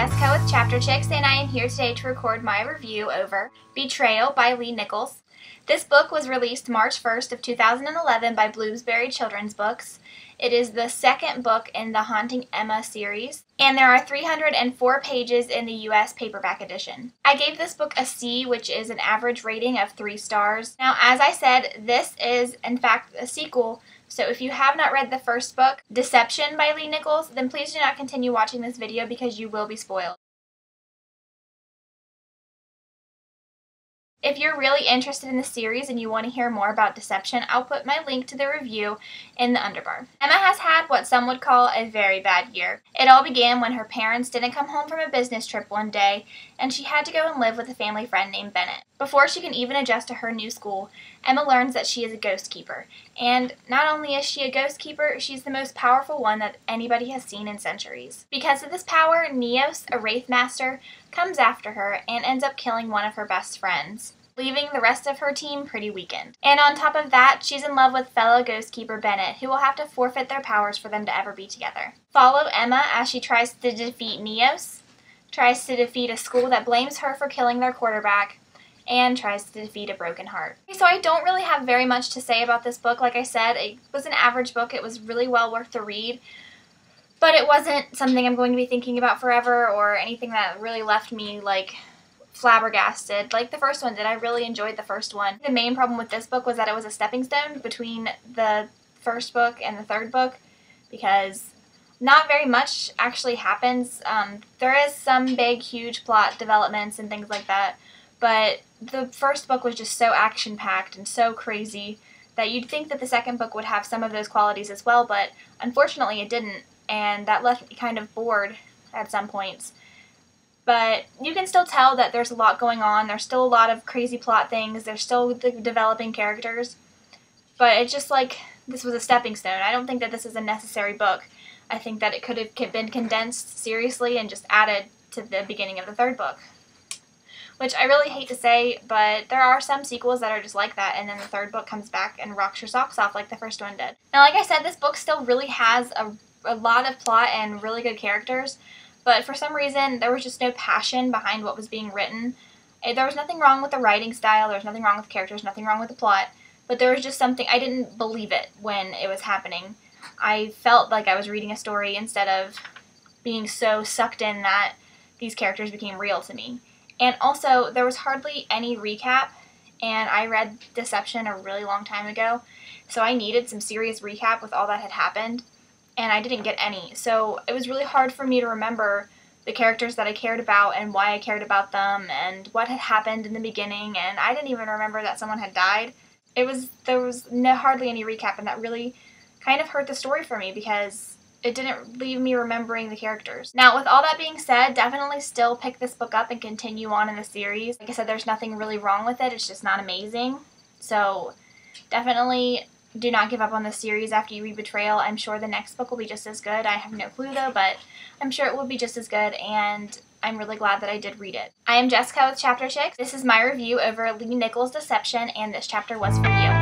Jessica with Chapter Chicks, and I am here today to record my review over Betrayal by Lee Nichols. This book was released March 1st of 2011 by Bloomsbury Children's Books. It is the second book in the Haunting Emma series, and there are 304 pages in the U.S. paperback edition. I gave this book a C, which is an average rating of 3 stars. Now, as I said, this is, in fact, a sequel, so if you have not read the first book, Deception by Lee Nichols, then please do not continue watching this video because you will be spoiled. If you're really interested in the series and you want to hear more about Deception, I'll put my link to the review in the underbar. Emma has had what some would call a very bad year. It all began when her parents didn't come home from a business trip one day, and she had to go and live with a family friend named Bennett. Before she can even adjust to her new school, Emma learns that she is a ghost keeper. And not only is she a ghost keeper, she's the most powerful one that anybody has seen in centuries. Because of this power, Neos, a Wraith Master, comes after her and ends up killing one of her best friends, leaving the rest of her team pretty weakened. And on top of that, she's in love with fellow ghost keeper Bennett, who will have to forfeit their powers for them to ever be together. Follow Emma as she tries to defeat Neos, tries to defeat a school that blames her for killing their quarterback, and tries to defeat a broken heart. So I don't really have very much to say about this book. Like I said, it was an average book. It was really well worth the read, but it wasn't something I'm going to be thinking about forever or anything that really left me like flabbergasted like the first one did. I really enjoyed the first one. The main problem with this book was that it was a stepping stone between the first book and the third book because not very much actually happens. There is some big, huge plot developments and things like that, but the first book was just so action-packed and so crazy that you'd think that the second book would have some of those qualities as well, but unfortunately it didn't, and that left me kind of bored at some points. But you can still tell that there's a lot going on. There's still a lot of crazy plot things. There's still developing characters. But it's just like this was a stepping stone. I don't think that this is a necessary book. I think that it could have been condensed seriously and just added to the beginning of the third book. Which I really hate to say, but there are some sequels that are just like that, and then the third book comes back and rocks your socks off like the first one did. Now, like I said, this book still really has a lot of plot and really good characters, but for some reason, there was just no passion behind what was being written. There was nothing wrong with the writing style, there was nothing wrong with the characters, nothing wrong with the plot, but there was just something, I didn't believe it when it was happening. I felt like I was reading a story instead of being so sucked in that these characters became real to me. And also, there was hardly any recap, and I read Deception a really long time ago, so I needed some serious recap with all that had happened, and I didn't get any. So it was really hard for me to remember the characters that I cared about and why I cared about them and what had happened in the beginning, and I didn't even remember that someone had died. There was hardly any recap, and that really kind of hurt the story for me because it didn't leave me remembering the characters. Now, with all that being said, definitely still pick this book up and continue on in the series. Like I said, there's nothing really wrong with it. It's just not amazing. So definitely do not give up on the series after you read Betrayal. I'm sure the next book will be just as good. I have no clue though, but I'm sure it will be just as good, and I'm really glad that I did read it. I am Jessica with Chapter Chicks. This is my review over Lee Nichols' Deception, and this chapter was for you.